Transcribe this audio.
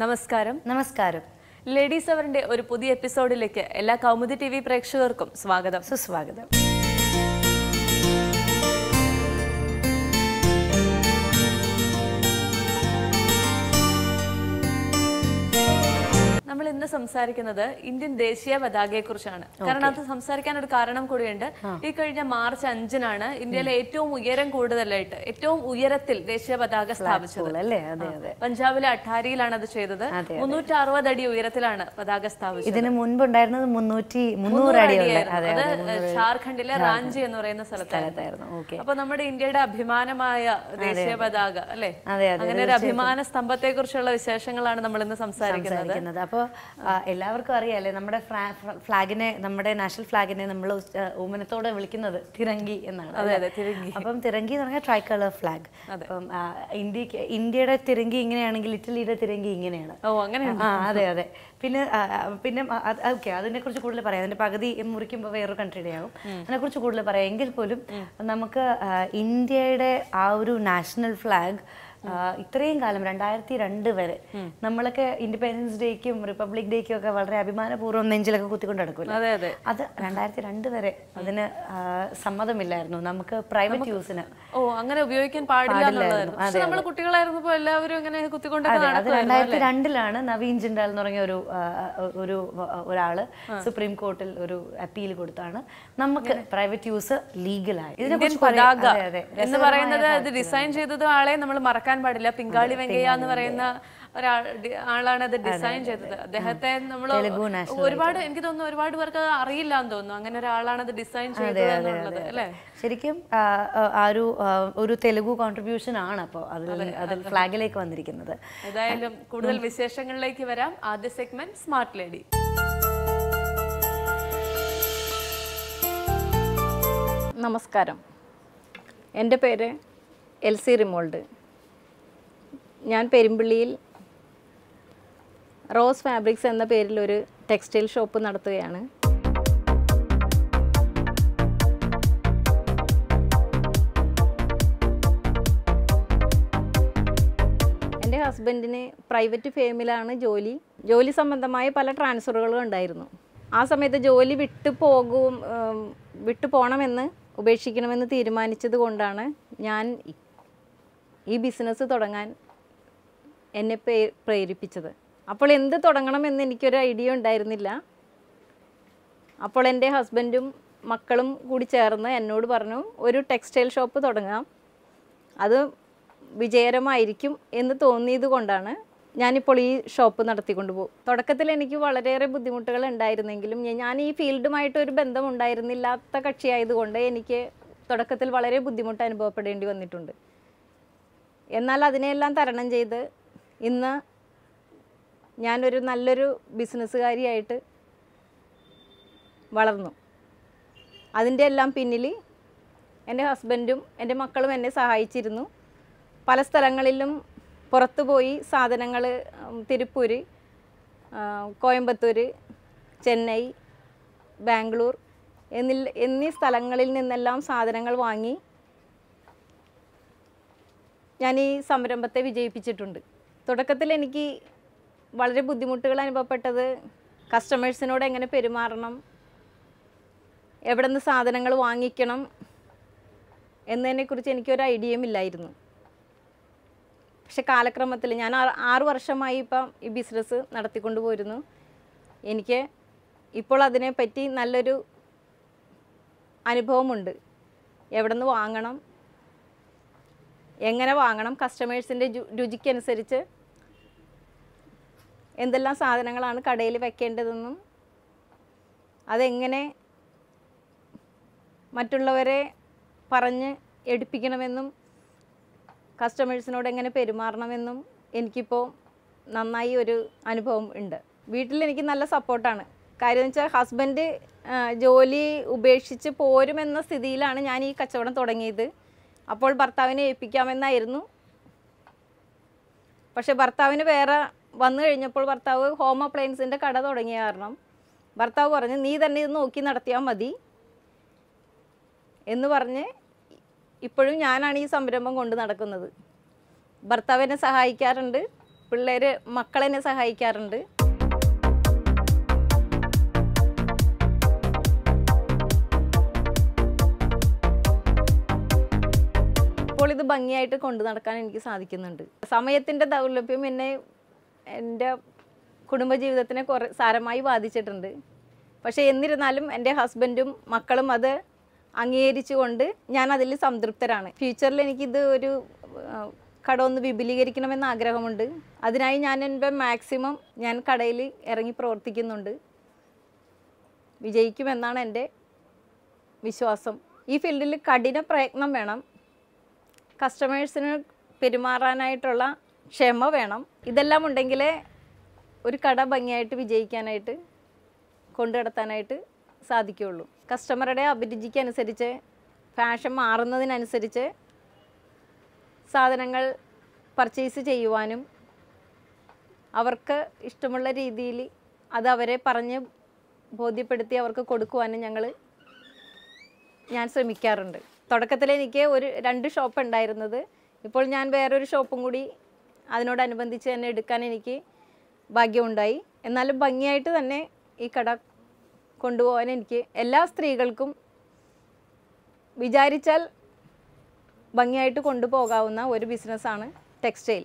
നമസ്കാരം. നമസ്കാരം. ലേഡീസ് അവറിന്റെ ഒരു പുതിയ എപ്പിസോഡിലേക്ക് എല്ലാ കൗമുദി ടി വി പ്രേക്ഷകർക്കും സ്വാഗതം. സുസ്വാഗതം. നമ്മൾ ഇന്ന് സംസാരിക്കുന്നത് ഇന്ത്യൻ ദേശീയ പതാകയെ കുറിച്ചാണ്. കാരണം അത് സംസാരിക്കാൻ ഒരു കാരണം കൂടിയുണ്ട്. ഈ കഴിഞ്ഞ മാർച്ച് 5-നാണ് ഇന്ത്യയിലെ ഏറ്റവും ഉയരം കൂടുതലായിട്ട് ഏറ്റവും ഉയരത്തിൽ ദേശീയ പതാക സ്ഥാപിച്ചത്. പഞ്ചാബിലെ അട്ടാരിയിലാണ് അത് ചെയ്തത്. 360 അടി ഉയരത്തിലാണ് പതാക സ്ഥാപിച്ചത്. ഇതിന് മുൻപുണ്ടായിരുന്നത് 300 അടിയാണ്. അത് ഝാർഖണ്ഡിലെ റാഞ്ചി എന്ന് പറയുന്ന സ്ഥലത്തായിരുന്നു. അപ്പൊ നമ്മുടെ ഇന്ത്യയുടെ അഭിമാനമായ ദേശീയ പതാക അല്ലെ, അങ്ങനെ ഒരു അഭിമാന സ്തംഭത്തെ കുറിച്ചുള്ള വിശേഷങ്ങളാണ് നമ്മൾ ഇന്ന് സംസാരിക്കുന്നത്. അപ്പോൾ എല്ലാവർക്കും അറിയാലേ, നമ്മുടെ ഫ്ലാഗിനെ, നമ്മുടെ നാഷണൽ ഫ്ലാഗിനെ നമ്മൾ ഊമനത്തോടെ വിളിക്കുന്നത് തിരങ്കി എന്നാണ്. അപ്പം തിരങ്കി എന്ന് പറഞ്ഞാൽ ട്രൈ കളർ ഫ്ലാഗ്. അപ്പം ഇന്ത്യയുടെ തിരങ്കി ഇങ്ങനെയാണെങ്കിൽ ഇറ്റലിയുടെ തിരങ്കി ഇങ്ങനെയാണ്. അതെ. പിന്നെ ഓക്കെ, അതിനെ കുറിച്ച് കൂടുതൽ പറയാം. അതിന്റെ പകുതി മുറിക്കുമ്പോൾ വേറൊരു കൺട്രിയുടെ ആകും. അതിനെക്കുറിച്ച് കൂടുതൽ പറയാം. എങ്കിൽ പോലും നമുക്ക് ഇന്ത്യയുടെ ആ ഒരു നാഷണൽ ഫ്ലാഗ് ഇത്രയും കാലം 2002 വരെ നമ്മളൊക്കെ ഇൻഡിപെൻഡൻസ് ഡേക്കും റിപ്പബ്ലിക് ഡേക്കും ഒക്കെ വളരെ അഭിമാനപൂർവ്വം നെഞ്ചിലൊക്കെ കുത്തിക്കൊണ്ട് നടക്കില്ല. അത് 2002 വരെ അതിന് സമ്മതമില്ലായിരുന്നു നമുക്ക് പ്രൈവറ്റ് യൂസിന്. അങ്ങനെ ഉപയോഗിക്കാൻ പാടില്ലായിരുന്നു. അത് 2002-ലാണ് നവീൻ ജിണ്ടാൽ എന്ന് പറഞ്ഞ ഒരാള് സുപ്രീം കോർട്ടിൽ ഒരു അപ്പീൽ കൊടുത്താണ് നമുക്ക് പ്രൈവറ്റ് യൂസ് ലീഗലായി. എന്ന് പറയുന്നത് ഡിസൈൻ ചെയ്തത് ആളെ നമ്മൾ മറക്കാൻ പാടില്ല. പിങ്കാളി വെങ്കയ്യ എന്ന് പറയുന്ന ആളാണ് അത് ഡിസൈൻ ചെയ്തത്. അദ്ദേഹത്തെ നമ്മൾ ഒരുപാട്, എനിക്ക് തോന്നുന്നു ഒരുപാട് പേർക്ക് അറിയില്ല എന്ന് തോന്നുന്നു അങ്ങനെ ഒരാളാണ് അത് ഡിസൈൻ ചെയ്തത് എന്നുള്ളത് അല്ലേ. ശരിക്കും ഒരു തെലുഗു കോൺട്രിബ്യൂഷൻ ആണ് അപ്പോൾ അതിൽ ഫ്ലാഗിലേക്ക് വന്നിരിക്കുന്നത്. ഏതായാലും കൂടുതൽ വിശേഷങ്ങളിലേക്ക് വരാം. ആദ്യ സെഗ്മെന്റ് സ്മാർട്ട് ലേഡി. നമസ്കാരം, എൻ്റെ പേര് എൽസി റിമോൾഡ്. ഞാൻ പെരുമ്പിള്ളിയിൽ റോസ് ഫാബ്രിക്സ് എന്ന പേരിൽ ഒരു ടെക്സ്റ്റൈൽ ഷോപ്പ് നടത്തുകയാണ്. എൻ്റെ ഹസ്ബൻഡിന് പ്രൈവറ്റ് ഫേമിലാണ് ജോലി സംബന്ധമായ പല ട്രാൻസ്ഫറുകളും ഉണ്ടായിരുന്നു. ആ സമയത്ത് ജോലി വിട്ടു പോകണമെന്ന് ഉപേക്ഷിക്കണമെന്ന് തീരുമാനിച്ചത് കൊണ്ടാണ് ഞാൻ ഈ ബിസിനസ് തുടങ്ങാൻ എന്നെ പ്രേരിപ്പിച്ചത്. അപ്പോൾ എന്ത് തുടങ്ങണമെന്ന് എനിക്കൊരു ഐഡിയ ഉണ്ടായിരുന്നില്ല. അപ്പോൾ എൻ്റെ ഹസ്ബൻഡും മക്കളും കൂടി ചേർന്ന് എന്നോട് പറഞ്ഞു, ഒരു ടെക്സ്റ്റൈൽ ഷോപ്പ് തുടങ്ങാം, അത് വിജയകരമായിരിക്കും എന്ന് തോന്നിയത് കൊണ്ടാണ് ഞാനിപ്പോൾ ഈ ഷോപ്പ് നടത്തിക്കൊണ്ട് പോകും. തുടക്കത്തിൽ എനിക്ക് വളരെയേറെ ബുദ്ധിമുട്ടുകൾ ഉണ്ടായിരുന്നെങ്കിലും ഞാൻ ഈ ഫീൽഡുമായിട്ട് ഒരു ബന്ധമുണ്ടായിരുന്നില്ലാത്ത കക്ഷിയായതുകൊണ്ട് എനിക്ക് തുടക്കത്തിൽ വളരെ ബുദ്ധിമുട്ട് അനുഭവപ്പെടേണ്ടി വന്നിട്ടുണ്ട്. എന്നാൽ അതിനെയെല്ലാം തരണം ചെയ്ത് ഇന്ന് ഞാനൊരു നല്ലൊരു ബിസിനസ്സുകാരിയായിട്ട് വളർന്നു. അതിൻ്റെ എല്ലാം പിന്നിൽ എൻ്റെ ഹസ്ബൻഡും എൻ്റെ മക്കളും എന്നെ സഹായിച്ചിരുന്നു. പല സ്ഥലങ്ങളിലും പുറത്തു പോയി സാധനങ്ങൾ, തിരുപ്പൂർ, കോയമ്പത്തൂർ, ചെന്നൈ, ബാംഗ്ലൂർ എന്നീ സ്ഥലങ്ങളിൽ നിന്നെല്ലാം സാധനങ്ങൾ വാങ്ങി ഞാൻ ഈ സംരംഭത്തെ വിജയിപ്പിച്ചിട്ടുണ്ട്. തുടക്കത്തിൽ എനിക്ക് വളരെ ബുദ്ധിമുട്ടുകൾ അനുഭവപ്പെട്ടത് കസ്റ്റമേഴ്സിനോട് എങ്ങനെ പെരുമാറണം, എവിടെ നിന്ന് സാധനങ്ങൾ വാങ്ങിക്കണം എന്നതിനെക്കുറിച്ച് എനിക്കൊരു ഐഡിയയും ഇല്ലായിരുന്നു. പക്ഷെ കാലക്രമത്തിൽ ഞാൻ 6 വർഷമായി ഇപ്പം ഈ ബിസിനസ് നടത്തിക്കൊണ്ട് പോരുന്നു. എനിക്ക് ഇപ്പോൾ അതിനെപ്പറ്റി നല്ലൊരു അനുഭവമുണ്ട്. എവിടെ നിന്ന് വാങ്ങണം, എങ്ങനെ വാങ്ങണം, കസ്റ്റമേഴ്സിൻ്റെ രുചിക്കനുസരിച്ച് എന്തെല്ലാം സാധനങ്ങളാണ് കടയിൽ വെക്കേണ്ടതെന്നും അതെങ്ങനെ മറ്റുള്ളവരെ പറഞ്ഞ് എടുപ്പിക്കണമെന്നും കസ്റ്റമേഴ്സിനോട് എങ്ങനെ പെരുമാറണമെന്നും എനിക്കിപ്പോൾ നന്നായി ഒരു അനുഭവം ഉണ്ട്. വീട്ടിൽ എനിക്ക് നല്ല സപ്പോർട്ടാണ്. കാര്യം എന്ന് വെച്ചാൽ ഹസ്ബൻഡ് ജോലി ഉപേക്ഷിച്ച് പോരുമെന്ന സ്ഥിതിയിലാണ് ഞാൻ ഈ കച്ചവടം തുടങ്ങിയത്. അപ്പോൾ ഭർത്താവിനെ ഏൽപ്പിക്കാമെന്നായിരുന്നു. പക്ഷെ ഭർത്താവിന് വേറെ വന്നു കഴിഞ്ഞപ്പോൾ ഭർത്താവ് ഹോം അപ്ലയൻസിൻ്റെ കട തുടങ്ങിയ കാരണം ഭർത്താവ് പറഞ്ഞ്, നീ തന്നെ ഇത് നോക്കി നടത്തിയാൽ മതി എന്ന് പറഞ്ഞ് ഇപ്പോഴും ഞാനാണ് ഈ സംരംഭം കൊണ്ട് നടക്കുന്നത്. ഭർത്താവ് എന്നെ സഹായിക്കാറുണ്ട്. മക്കളെന്നെ സഹായിക്കാറുണ്ട്. ഇപ്പോൾ ഇത് ഭംഗിയായിട്ട് കൊണ്ടു നടക്കാൻ എനിക്ക് സാധിക്കുന്നുണ്ട്. സമയത്തിൻ്റെ ദൗർലഭ്യം എന്നെ എൻ്റെ കുടുംബജീവിതത്തിനെ സാരമായി ബാധിച്ചിട്ടുണ്ട്. പക്ഷേ എന്നിരുന്നാലും എൻ്റെ ഹസ്ബൻഡും മക്കളും അത് അംഗീകരിച്ചുകൊണ്ട് ഞാൻ അതിൽ സംതൃപ്തരാണ്. ഫ്യൂച്ചറിൽ എനിക്കിത് ഒരു കട ഒന്ന് വിപുലീകരിക്കണമെന്ന് ആഗ്രഹമുണ്ട്. അതിനായി ഞാൻ എൻ്റെ മാക്സിമം ഞാൻ കടയിൽ ഇറങ്ങി പ്രവർത്തിക്കുന്നുണ്ട്. വിജയിക്കുമെന്നാണ് എൻ്റെ വിശ്വാസം. ഈ ഫീൽഡിൽ കഠിന പ്രയത്നം വേണം, കസ്റ്റമേഴ്സിന് പെരുമാറാനായിട്ടുള്ള ക്ഷമ വേണം. ഇതെല്ലാം ഉണ്ടെങ്കിലേ ഒരു കട ഭംഗിയായിട്ട് വിജയിക്കാനായിട്ട് കൊണ്ടുനടത്താനായിട്ട് സാധിക്കുകയുള്ളൂ. കസ്റ്റമറുടെ അഭിരുചിക്കനുസരിച്ച്, ഫാഷൻ മാറുന്നതിനനുസരിച്ച് സാധനങ്ങൾ പർച്ചേസ് ചെയ്യുവാനും അവർക്ക് ഇഷ്ടമുള്ള രീതിയിൽ അത് അവരെ പറഞ്ഞ് ബോധ്യപ്പെടുത്തി അവർക്ക് കൊടുക്കുവാനും ഞാൻ ശ്രമിക്കാറുണ്ട്. തുടക്കത്തിൽ എനിക്ക് 2 ഷോപ്പ് ഉണ്ടായിരുന്നത്. ഇപ്പോൾ ഞാൻ വേറൊരു ഷോപ്പും കൂടി അതിനോടനുബന്ധിച്ച് തന്നെ എടുക്കാൻ എനിക്ക് ഭാഗ്യമുണ്ടായി. എന്നാലും ഭംഗിയായിട്ട് തന്നെ ഈ കട കൊണ്ടുപോകാൻ എനിക്ക് എല്ലാ സ്ത്രീകൾക്കും വിചാരിച്ചാൽ ഭംഗിയായിട്ട് കൊണ്ടുപോകാവുന്ന ഒരു ബിസിനസ്സാണ് ടെക്സ്റ്റൈൽ.